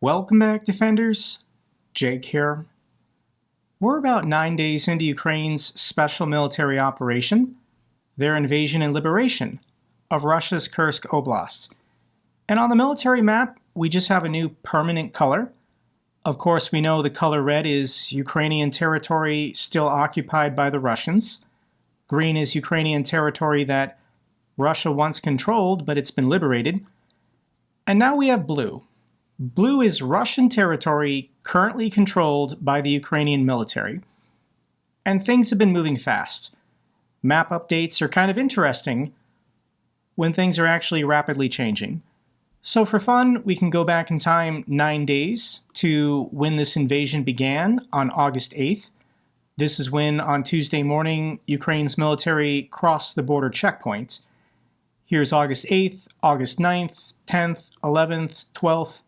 Welcome back, Defenders. Jake here. We're about 9 days into Ukraine's special military operation, their invasion and liberation of Russia's Kursk Oblast. And on the military map, we just have a new permanent color. Of course, we know the color red is Ukrainian territory still occupied by the Russians. Green is Ukrainian territory that Russia once controlled, but it's been liberated. And now we have blue. Blue is Russian territory currently controlled by the Ukrainian military. And things have been moving fast. Map updates are kind of interesting when things are actually rapidly changing. So for fun, we can go back in time 9 days to when this invasion began on August 8th. This is when, on Tuesday morning, Ukraine's military crossed the border checkpoint. Here's August 8th, August 9th, 10th, 11th, 12th,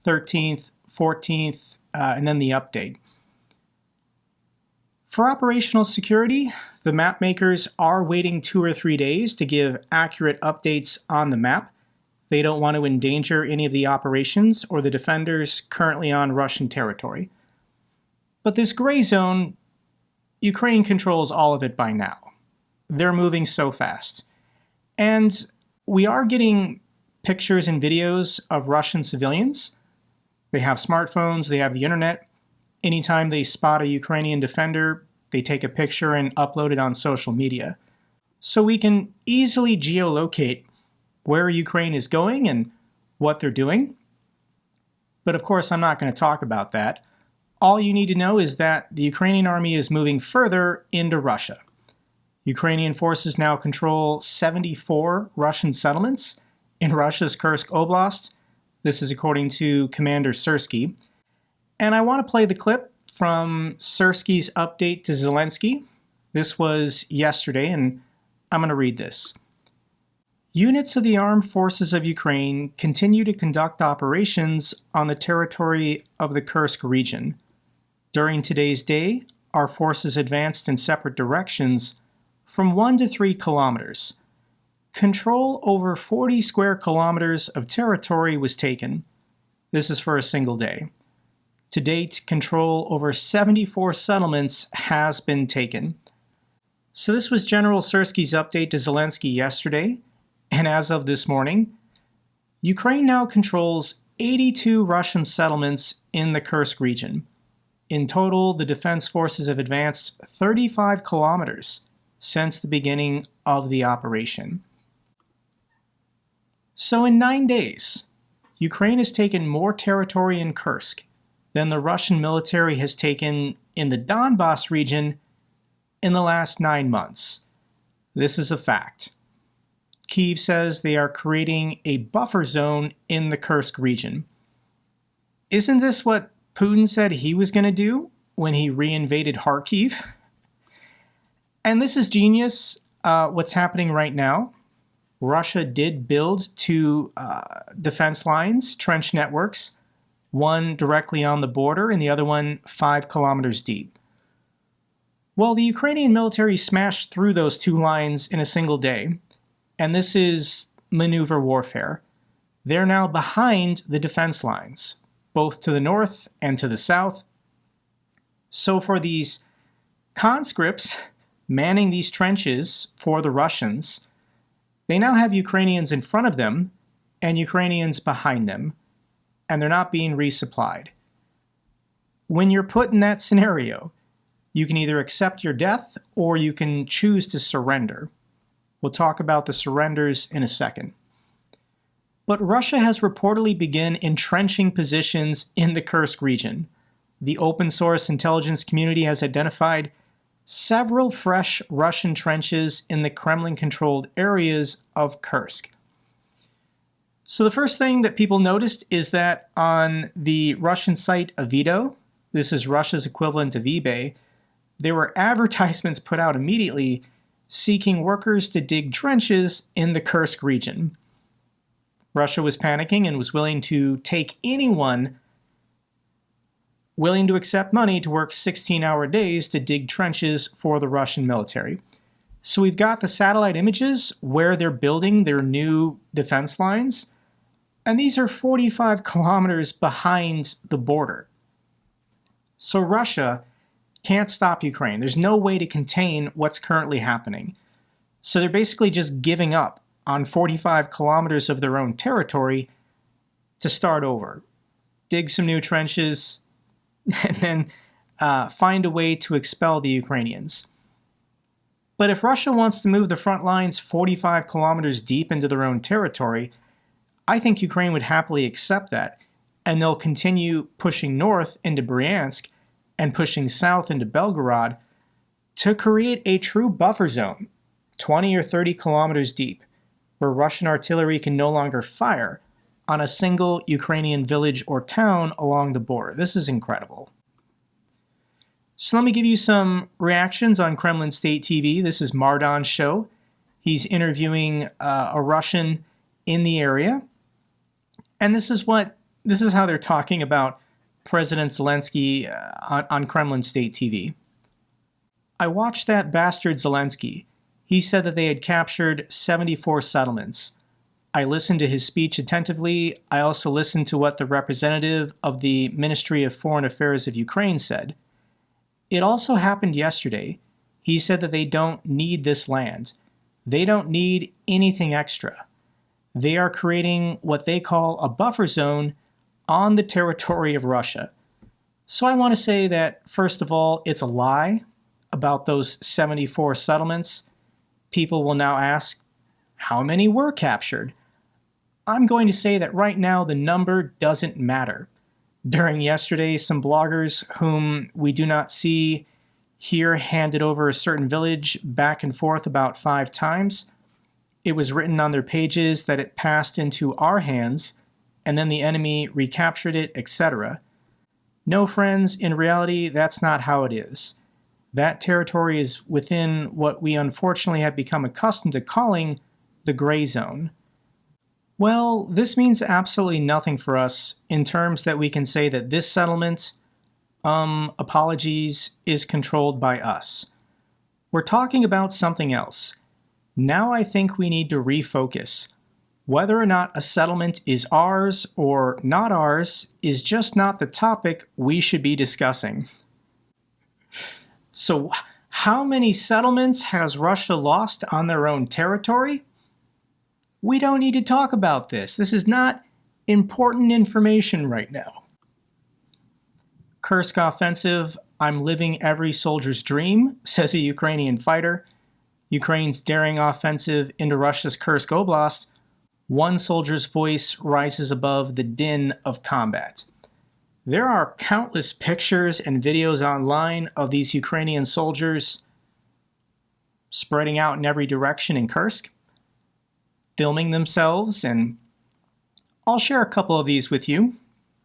13th, 14th, and then the update. For operational security, the map makers are waiting 2 or 3 days to give accurate updates on the map. They don't want to endanger any of the operations or the defenders currently on Russian territory. But this gray zone, Ukraine controls all of it by now. They're moving so fast. And we are getting pictures and videos of Russian civilians. They have smartphones, they have the internet. Anytime they spot a Ukrainian defender, they take a picture and upload it on social media. So we can easily geolocate where Ukraine is going and what they're doing. But of course, I'm not going to talk about that. All you need to know is that the Ukrainian army is moving further into Russia. Ukrainian forces now control 74 Russian settlements in Russia's Kursk Oblast. This is according to Commander Sursky. And I want to play the clip from Sursky's update to Zelensky. This was yesterday, and I'm going to read this. Units of the armed forces of Ukraine continue to conduct operations on the territory of the Kursk region. During today's day, our forces advanced in separate directions from 1 to 3 kilometers. Control over 40 square kilometers of territory was taken. This is for a single day. To date, control over 74 settlements has been taken. So this was General Sursky's update to Zelensky yesterday, and as of this morning, Ukraine now controls 82 Russian settlements in the Kursk region. In total, the defense forces have advanced 35 kilometers since the beginning of the operation. So in 9 days, Ukraine has taken more territory in Kursk than the Russian military has taken in the Donbas region in the last 9 months. This is a fact. Kyiv says they are creating a buffer zone in the Kursk region. Isn't this what Putin said he was going to do when he reinvaded Kharkiv? And this is genius, what's happening right now. Russia did build 2 defense lines, trench networks, one directly on the border and the other one 5 kilometers deep. Well, the Ukrainian military smashed through those 2 lines in a single day, and this is maneuver warfare. They're now behind the defense lines, both to the north and to the south. So for these conscripts manning these trenches for the Russians, they now have Ukrainians in front of them and Ukrainians behind them, and they're not being resupplied. When you're put in that scenario, you can either accept your death or you can choose to surrender. We'll talk about the surrenders in a second. But Russia has reportedly begun entrenching positions in the Kursk region. The open source intelligence community has identified several fresh Russian trenches in the Kremlin-controlled areas of Kursk. So the first thing that people noticed is that on the Russian site Avito, this is Russia's equivalent of eBay, there were advertisements put out immediately seeking workers to dig trenches in the Kursk region. Russia was panicking and was willing to take anyone willing to accept money to work 16-hour days to dig trenches for the Russian military. So we've got the satellite images where they're building their new defense lines, And these are 45 kilometers behind the border. So Russia can't stop Ukraine. There's no way to contain what's currently happening. So they're basically just giving up on 45 kilometers of their own territory to start over. Dig some new trenches, and then find a way to expel the Ukrainians. But if Russia wants to move the front lines 45 kilometers deep into their own territory, I think Ukraine would happily accept that, and they'll continue pushing north into Bryansk and pushing south into Belgorod to create a true buffer zone, 20 or 30 kilometers deep, where Russian artillery can no longer fire on a single Ukrainian village or town along the border. This is incredible. So let me give you some reactions on Kremlin State TV. This is Mardan's show. He's interviewing a Russian in the area. And this is how they're talking about President Zelensky on Kremlin State TV. I watched that bastard Zelensky. He said that they had captured 74 settlements. I listened to his speech attentively. I also listened to what the representative of the Ministry of Foreign Affairs of Ukraine said. It also happened yesterday. He said that they don't need this land. They don't need anything extra. They are creating what they call a buffer zone on the territory of Russia. So I want to say that, first of all, it's a lie about those 74 settlements. People will now ask, how many were captured? I'm going to say that right now the number doesn't matter. During yesterday, some bloggers whom we do not see here handed over a certain village back and forth about 5 times. It was written on their pages that it passed into our hands, and then the enemy recaptured it, etc. No, friends, in reality, that's not how it is. That territory is within what we unfortunately have become accustomed to calling the gray zone. Well, this means absolutely nothing for us in terms that we can say that this settlement, apologies, is controlled by us. We're talking about something else. Now I think we need to refocus. Whether or not a settlement is ours or not ours is just not the topic we should be discussing. So, how many settlements has Russia lost on their own territory? We don't need to talk about this. This is not important information right now. Kursk offensive, I'm living every soldier's dream, says a Ukrainian fighter. Ukraine's daring offensive into Russia's Kursk Oblast, one soldier's voice rises above the din of combat. There are countless pictures and videos online of these Ukrainian soldiers spreading out in every direction in Kursk, filming themselves, and I'll share a couple of these with you.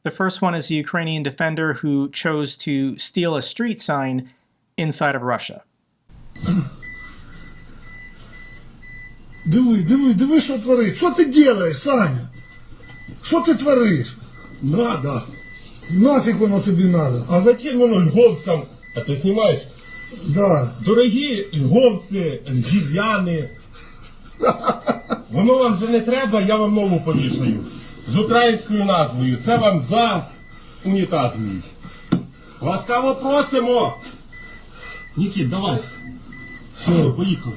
The first one is a Ukrainian Defender who chose to steal a street sign inside of Russia. Диви, що твориш. Що ти делаєш, Саня? Що ти твориш? Надо. Нафиг воно тобі надо? А зачем воно львовцям? А ти знімаєш? Да. Дорогі львовці, львів'яни. Воно вам вже не треба, я вам нову повішаю. З українською назвою. Це вам за унітаз мій. Ласкаво просимо. Нікіт, давай. Все, поїхали.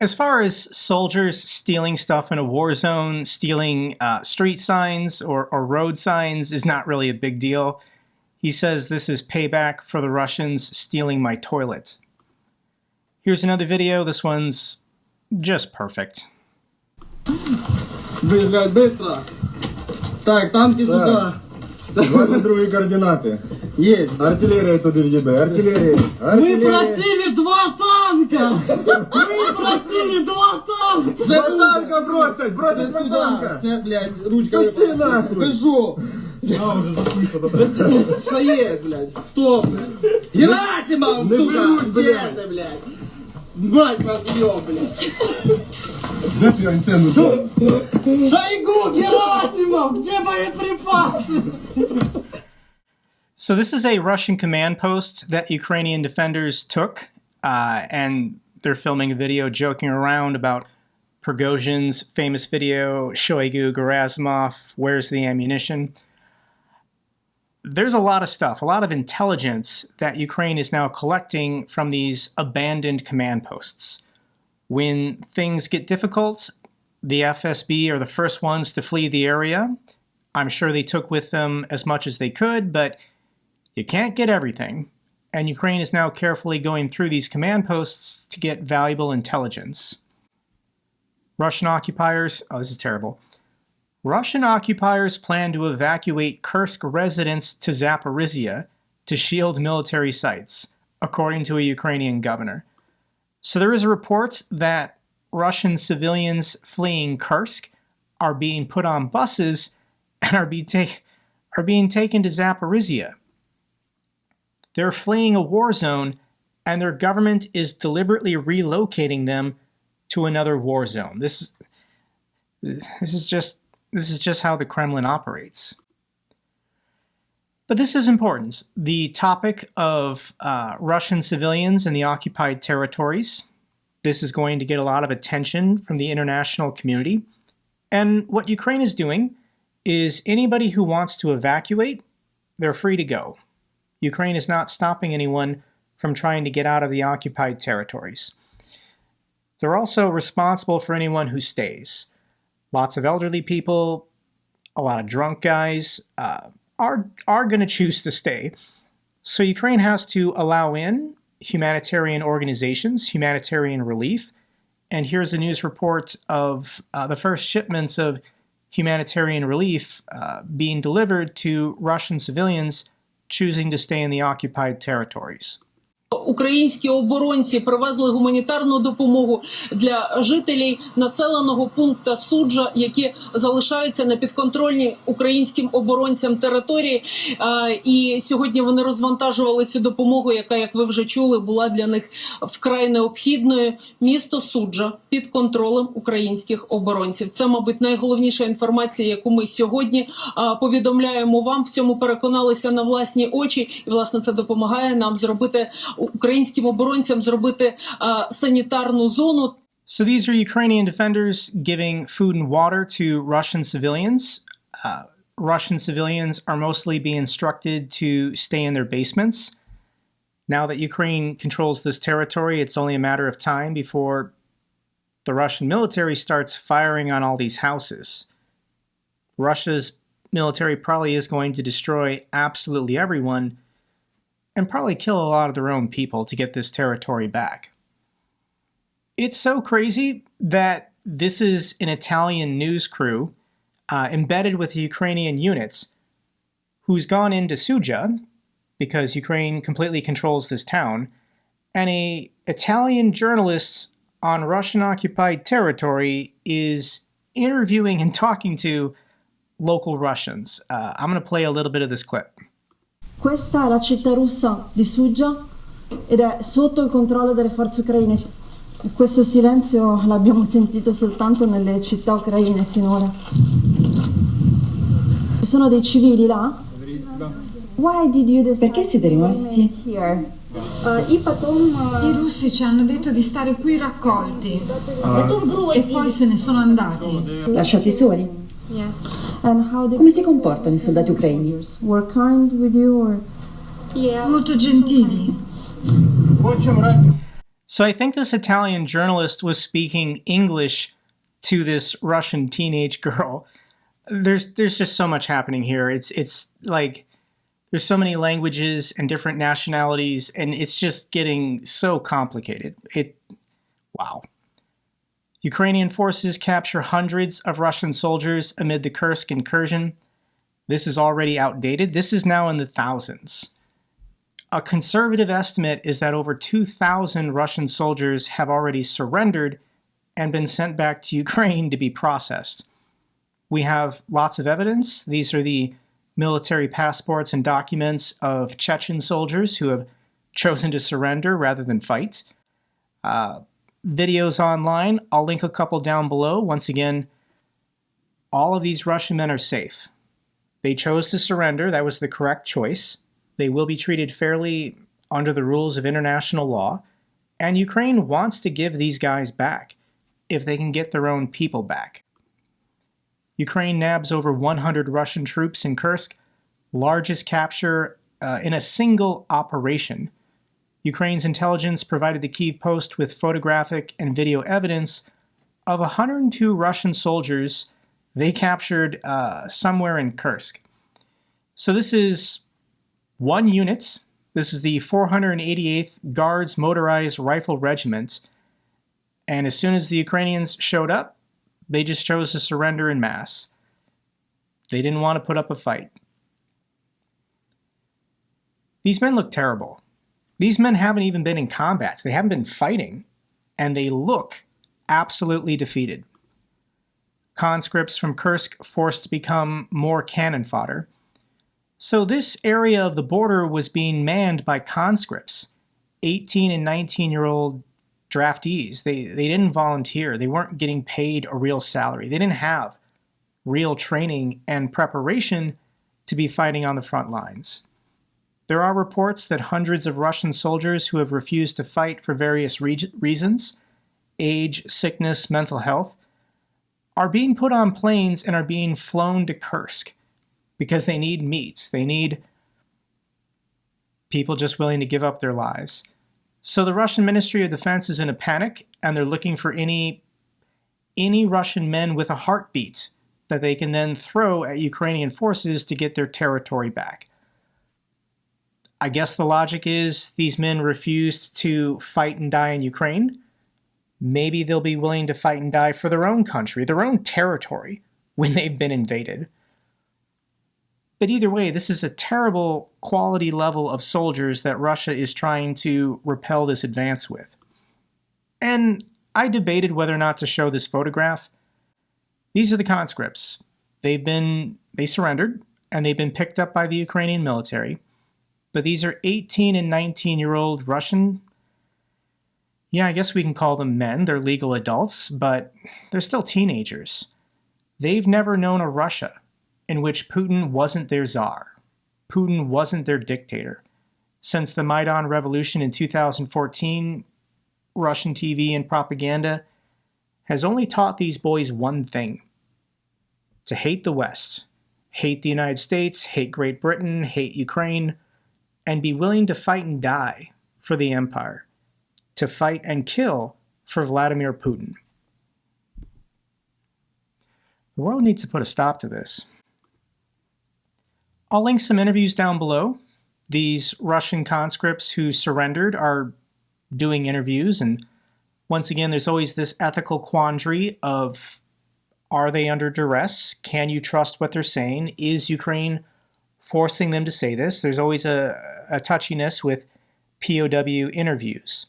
As far as soldiers stealing stuff in a war zone, stealing street signs or road signs is not really a big deal. He says this is payback for the Russians stealing my toilet. Here's another video. This one's just perfect. Блядь, быстро. Так, танки сюда. 22 координаты. Есть. Артиллерия туди в'їбе, артиллерия. Мы просили 2 танка! Мы просили 2 танка! Два танка бросить, бросить два Туда, танка. все, блядь, ручками. Пошли нахуй. Пишу. Я вже записано. Что есть, блядь? Кто, блядь? Герасимов, Не сука! берут, Где блядь. ты, блядь? Мать возьмем, блядь! Де ти антенну? Шойгу, Герасимов! Где боеприпасы? So this is a Russian command post that Ukrainian defenders took, and they're filming a video joking around about Prigozhin's famous video, Shoigu Gerasimov, Where's the Ammunition? There's a lot of stuff, a lot of intelligence that Ukraine is now collecting from these abandoned command posts. When things get difficult, the FSB are the first ones to flee the area. I'm sure they took with them as much as they could, but you can't get everything. And Ukraine is now carefully going through these command posts to get valuable intelligence. Russian occupiers, oh, this is terrible. Russian occupiers plan to evacuate Kursk residents to Zaporizhia to shield military sites, according to a Ukrainian governor. So there is a report that Russian civilians fleeing Kursk are being put on buses and are being taken to Zaporizhia. They're fleeing a war zone, and their government is deliberately relocating them to another war zone. This is just how the Kremlin operates. But this is important. The topic of Russian civilians in the occupied territories. This is going to get a lot of attention from the international community. And what Ukraine is doing is anybody who wants to evacuate, they're free to go. Ukraine is not stopping anyone from trying to get out of the occupied territories. They're also responsible for anyone who stays. Lots of elderly people, a lot of drunk guys are going to choose to stay. So Ukraine has to allow in humanitarian organizations, humanitarian relief. And here's a news report of the first shipments of humanitarian relief being delivered to Russian civilians choosing to stay in the occupied territories. Українські оборонці привезли гуманітарну допомогу для жителів населеного пункту Суджа, які залишаються на підконтрольній українським оборонцям території. І сьогодні вони розвантажували цю допомогу, яка, як ви вже чули, була для них вкрай необхідною. Місто Суджа під контролем українських оборонців. Це, мабуть, найголовніша інформація, яку ми сьогодні повідомляємо вам. В цьому переконалися на власні очі. І, власне, це допомагає нам зробити українським оборонцям зробити санітарну зону. So these are Ukrainian defenders giving food and water to Russian civilians. Russian civilians are mostly being instructed to stay in their basements. Now that Ukraine controls this territory, it's only a matter of time before the Russian military starts firing on all these houses. Russia's military probably is going to destroy absolutely everyone and probably kill a lot of their own people to get this territory back. It's so crazy that this is an Italian news crew embedded with the Ukrainian units who's gone into Sudzha, because Ukraine completely controls this town, and an Italian journalist on Russian-occupied territory is interviewing and talking to local Russians. I'm going to play a little bit of this clip. Questa è la città russa di Sudzha ed è sotto il controllo delle forze ucraine. Questo silenzio l'abbiamo sentito soltanto nelle città ucraine sinora. Ci sono dei civili là? Why did you decide Perché siete rimasti? here? I russi ci hanno detto di stare qui raccolti e poi se ne sono andati. Lasciati soli? And how did Come si comportano i soldati ucraini? were kind with you or Molto gentili. So I think this Italian journalist was speaking English to this Russian teenage girl. There's just so much happening here. It's like there's so many languages and different nationalities, and it's just getting so complicated. Wow. Ukrainian forces capture hundreds of Russian soldiers amid the Kursk incursion. This is already outdated. This is now in the thousands. A conservative estimate is that over 2,000 Russian soldiers have already surrendered and been sent back to Ukraine to be processed. We have lots of evidence. These are the military passports and documents of Chechen soldiers who have chosen to surrender rather than fight. Videos online, I'll link a couple down below. Once again, all of these Russian men are safe. They chose to surrender. That was the correct choice. They will be treated fairly under the rules of international law, and Ukraine wants to give these guys back. if they can get their own people back. Ukraine nabs over 100 Russian troops in Kursk, largest capture in a single operation. Ukraine's intelligence provided the Kyiv Post with photographic and video evidence of 102 Russian soldiers they captured somewhere in Kursk. So this is one unit. This is the 488th Guards Motorized Rifle Regiment. And as soon as the Ukrainians showed up, they just chose to surrender en masse. They didn't want to put up a fight. These men look terrible. These men haven't even been in combat. They haven't been fighting. And they look absolutely defeated. Conscripts from Kursk forced to become more cannon fodder. So this area of the border was being manned by conscripts, 18 and 19-year-old draftees. They didn't volunteer. They weren't getting paid a real salary. They didn't have real training and preparation to be fighting on the front lines. There are reports that hundreds of Russian soldiers who have refused to fight for various reasons, age, sickness, mental health, are being put on planes and are being flown to Kursk because they need meat. They need people just willing to give up their lives. So the Russian Ministry of Defense is in a panic, and they're looking for any Russian men with a heartbeat that they can then throw at Ukrainian forces to get their territory back. I guess the logic is these men refused to fight and die in Ukraine. Maybe they'll be willing to fight and die for their own country, their own territory, when they've been invaded. But either way, this is a terrible quality level of soldiers that Russia is trying to repel this advance with. And I debated whether or not to show this photograph. These are the conscripts. They surrendered, and they've been picked up by the Ukrainian military. But these are 18 and 19-year-old Russian, I guess we can call them men. They're legal adults, but they're still teenagers. They've never known a Russia in which Putin wasn't their czar. Putin wasn't their dictator. Since the Maidan Revolution in 2014, Russian TV and propaganda has only taught these boys one thing: to hate the West, hate the United States, hate Great Britain, hate Ukraine, and be willing to fight and die for the empire, to fight and kill for Vladimir Putin. The world needs to put a stop to this. I'll link some interviews down below. These Russian conscripts who surrendered are doing interviews, and once again, there's always this ethical quandary of, are they under duress? Can you trust what they're saying? Is Ukraine forcing them to say this? There's always a touchiness with POW interviews.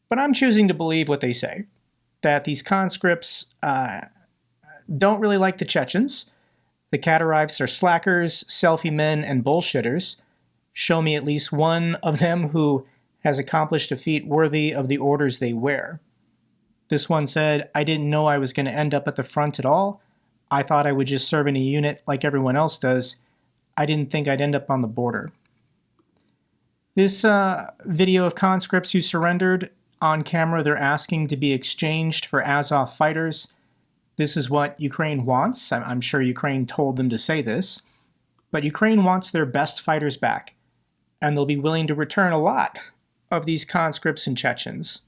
But I'm choosing to believe what they say, that these conscripts don't really like the Chechens. The Kadyrivs are slackers, selfie men, and bullshitters. Show me at least one of them who has accomplished a feat worthy of the orders they wear. This one said, "I didn't know I was going to end up at the front at all. I thought I would just serve in a unit like everyone else does. I didn't think I'd end up on the border." This video of conscripts who surrendered, on camera they're asking to be exchanged for Azov fighters. This is what Ukraine wants. I'm sure Ukraine told them to say this. But Ukraine wants their best fighters back, and they'll be willing to return a lot of these conscripts and Chechens.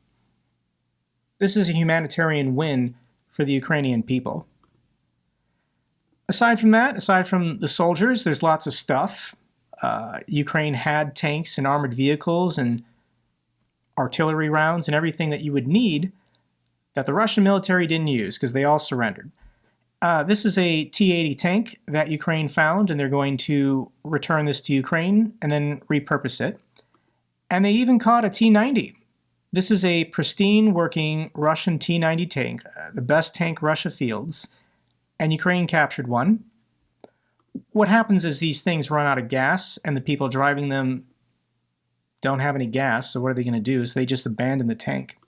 This is a humanitarian win for the Ukrainian people. Aside from that, aside from the soldiers, there's lots of stuff. Ukraine had tanks and armored vehicles and artillery rounds and everything that you would need that the Russian military didn't use because they all surrendered. This is a T-80 tank that Ukraine found, and they're going to return this to Ukraine and then repurpose it. And they even caught a T-90. This is a pristine working Russian T-90 tank, the best tank Russia fields, and Ukraine captured one. What happens is these things run out of gas, and the people driving them don't have any gas, so what are they going to do? So they just abandon the tank.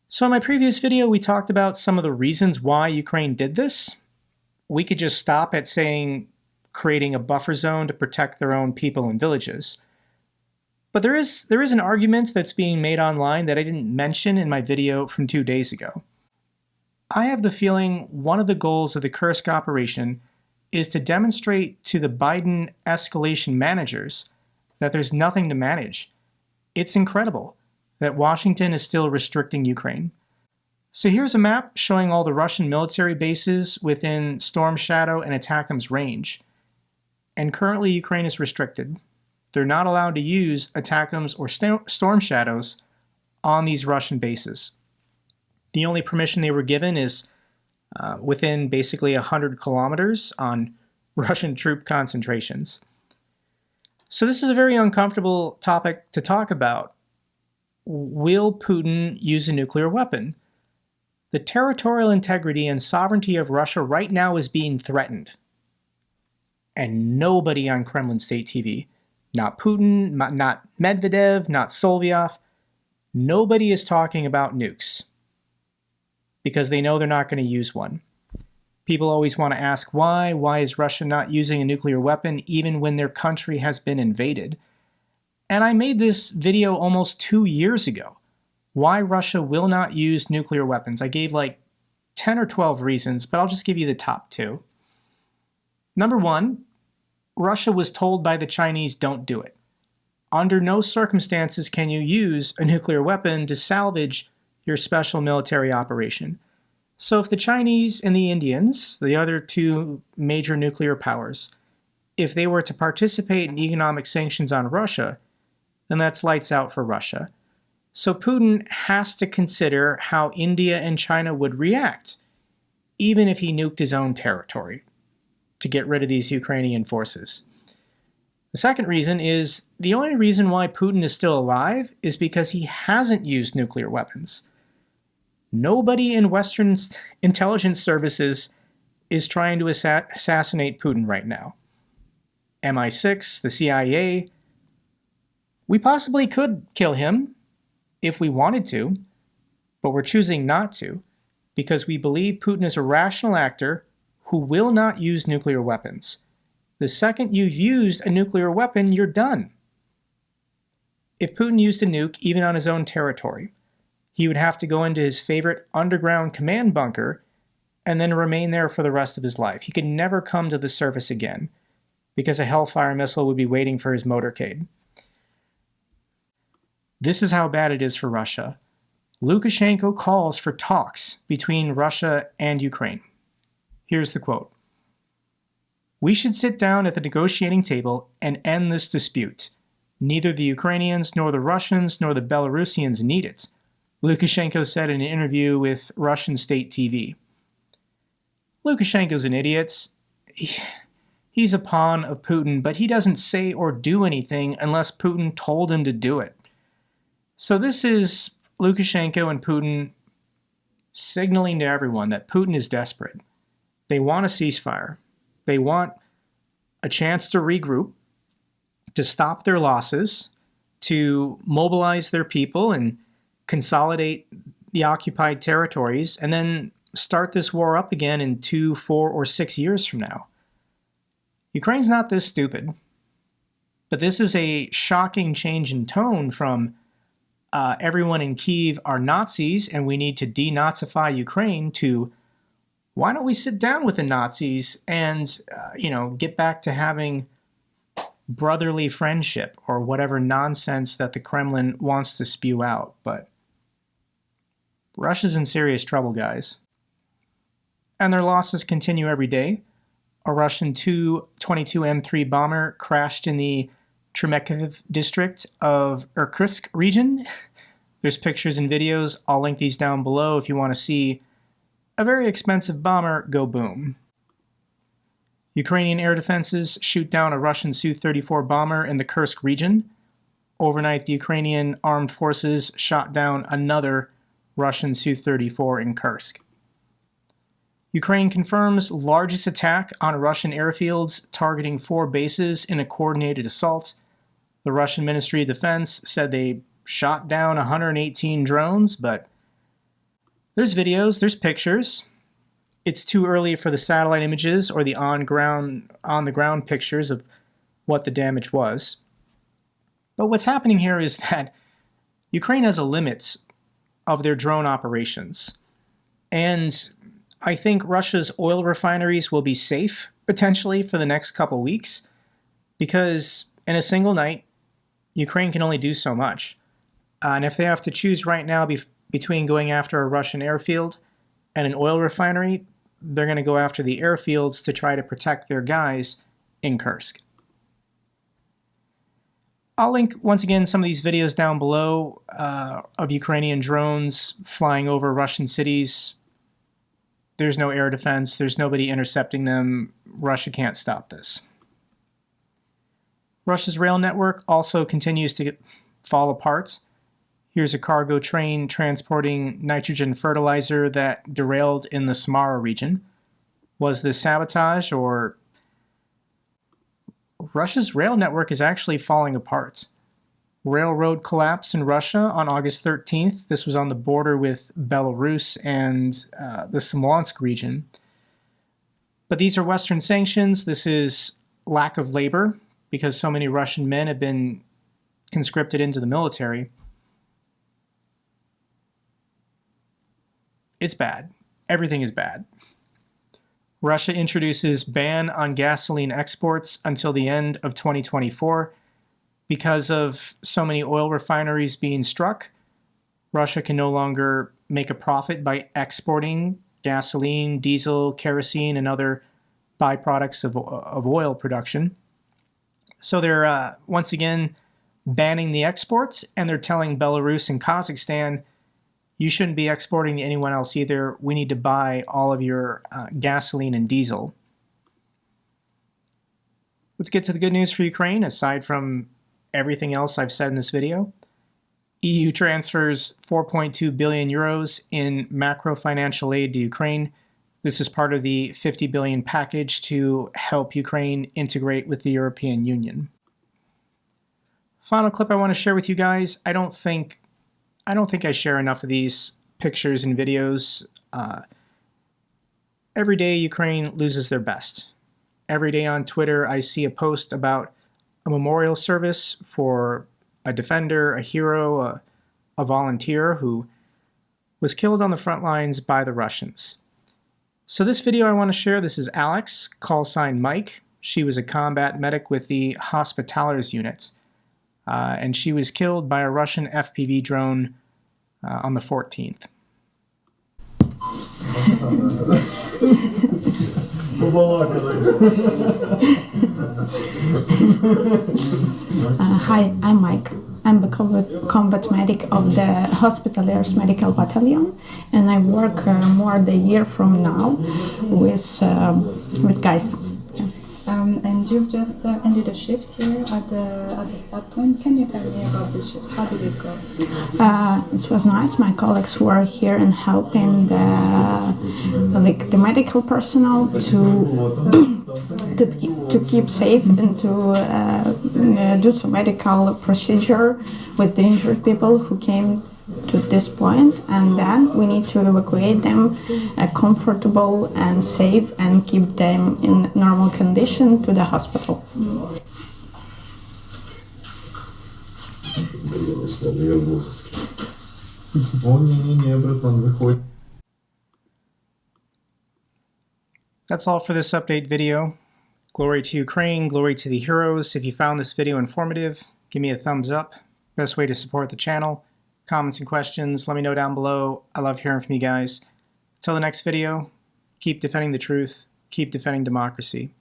So in my previous video, we talked about some of the reasons why Ukraine did this. We could just stop at saying creating a buffer zone to protect their own people and villages. But there is an argument that's being made online that I didn't mention in my video from 2 days ago. I have the feeling one of the goals of the Kursk operation is to demonstrate to the Biden escalation managers that there's nothing to manage. It's incredible that Washington is still restricting Ukraine. So here's a map showing all the Russian military bases within Storm Shadow and ATACMS range. And currently Ukraine is restricted. They're not allowed to use ATACMS or Storm Shadows on these Russian bases. The only permission they were given is within basically 100 kilometers on Russian troop concentrations. So this is a very uncomfortable topic to talk about. Will Putin use a nuclear weapon? The territorial integrity and sovereignty of Russia right now is being threatened. And nobody on Kremlin state TV, not Putin, not Medvedev, not Solyov, nobody is talking about nukes because they know they're not going to use one. People always want to ask why. Why is Russia not using a nuclear weapon even when their country has been invaded? And I made this video almost 2 years ago. Why Russia will not use nuclear weapons. I gave like 10 or 12 reasons, but I'll just give you the top 2. Number 1, Russia was told by the Chinese don't do it. Under no circumstances can you use a nuclear weapon to salvage your special military operation. So if the Chinese and the Indians, the other 2 major nuclear powers, if they were to participate in economic sanctions on Russia, then that's lights out for Russia. So Putin has to consider how India and China would react, even if he nuked his own territory, to get rid of these Ukrainian forces. The second reason is the only reason why Putin is still alive is because he hasn't used nuclear weapons. Nobody in Western intelligence services is trying to assassinate Putin right now. MI6, the CIA. We possibly could kill him if we wanted to, but we're choosing not to because we believe Putin is a rational actor who will not use nuclear weapons. The second you've used a nuclear weapon, you're done. If Putin used a nuke, even on his own territory, he would have to go into his favorite underground command bunker and then remain there for the rest of his life. He could never come to the surface again because a Hellfire missile would be waiting for his motorcade. This is how bad it is for Russia. Lucenko calls for talks between Russia and Ukraine. Here's the quote. "We should sit down at the negotiating table and end this dispute. Neither the Ukrainians, nor the Russians, nor the Belarusians need it," Lucenko said in an interview with Russian state TV. Lukashenko's an idiot. He's a pawn of Putin, but he doesn't say or do anything unless Putin told him to do it. So this is Lucenko and Putin signaling to everyone that Putin is desperate. They want a ceasefire. They want a chance to regroup, to stop their losses, to mobilize their people and consolidate the occupied territories, and then start this war up again in 2, 4, or 6 years from now. Ukraine's not this stupid, but this is a shocking change in tone from everyone in Kyiv are Nazis and we need to denazify Ukraine to why don't we sit down with the Nazis and, get back to having brotherly friendship or whatever nonsense that the Kremlin wants to spew out. But Russia's in serious trouble, guys. And their losses continue every day. A Russian Tu-22 M3 bomber crashed in the Tremekiv district of Kursk region. There's pictures and videos. I'll link these down below if you want to see a very expensive bomber go boom. Ukrainian air defenses shoot down a Russian Su-34 bomber in the Kursk region. Overnight, the Ukrainian armed forces shot down another Russian Su-34 in Kursk. Ukraine confirms largest attack on Russian airfields targeting 4 bases in a coordinated assault. The Russian Ministry of Defense said they shot down 118 drones, but there's videos, there's pictures. It's too early for the satellite images or the on the ground pictures of what the damage was. But what's happening here is that Ukraine has a limit of their drone operations. And I think Russia's oil refineries will be safe, potentially, for the next couple weeks, because in a single night, Ukraine can only do so much. And if they have to choose right now between going after a Russian airfield and an oil refinery, they're going to go after the airfields to try to protect their guys in Kursk. I'll link, once again, some of these videos down below of Ukrainian drones flying over Russian cities. There's no air defense. There's nobody intercepting them. Russia can't stop this. Russia's rail network also continues to fall apart. Here's a cargo train transporting nitrogen fertilizer that derailed in the Samara region. Was this sabotage, or... Russia's rail network is actually falling apart. Railroad collapse in Russia on August 13th. This was on the border with Belarus and the Smolensk region. But these are Western sanctions. This is lack of labor, because so many Russian men have been conscripted into the military. It's bad. Everything is bad. Russia introduces ban on gasoline exports until the end of 2024. Because of so many oil refineries being struck, Russia can no longer make a profit by exporting gasoline, diesel, kerosene, and other byproducts of oil production. So they're once again banning the exports, and they're telling Belarus and Kazakhstan, you shouldn't be exporting to anyone else either. We need to buy all of your gasoline and diesel. Let's get to the good news for Ukraine, aside from everything else I've said in this video. EU transfers 4.2 billion euros in macro financial aid to Ukraine. This is part of the 50 billion package to help Ukraine integrate with the European Union. Final clip I want to share with you guys. I don't think I share enough of these pictures and videos. Every day Ukraine loses their best. Every day on Twitter I see a post about a memorial service for a defender, a hero, a volunteer who was killed on the front lines by the Russians. So this video I want to share, this is Alex, call sign Mike. She was a combat medic with the Hospitalers unit. And she was killed by a Russian FPV drone on the 14th. Hi, I'm Mike. I'm the combat medic of the Hospitalers Medical Battalion, and I work more than a year from now with guys. And you've just ended a shift here at the start point. Can you tell me about this shift? How did it go? It was nice. My colleagues were here and helping the medical personnel to keep safe and to do some medical procedure with the injured people who came to this point, and then we need to evacuate them comfortable and safe and keep them in normal condition to the hospital. That's all for this update video. Glory to Ukraine, glory to the heroes. If you found this video informative, give me a thumbs up. Best way to support the channel. Comments and questions, let me know down below. I love hearing from you guys. Till the next video, keep defending the truth, keep defending democracy.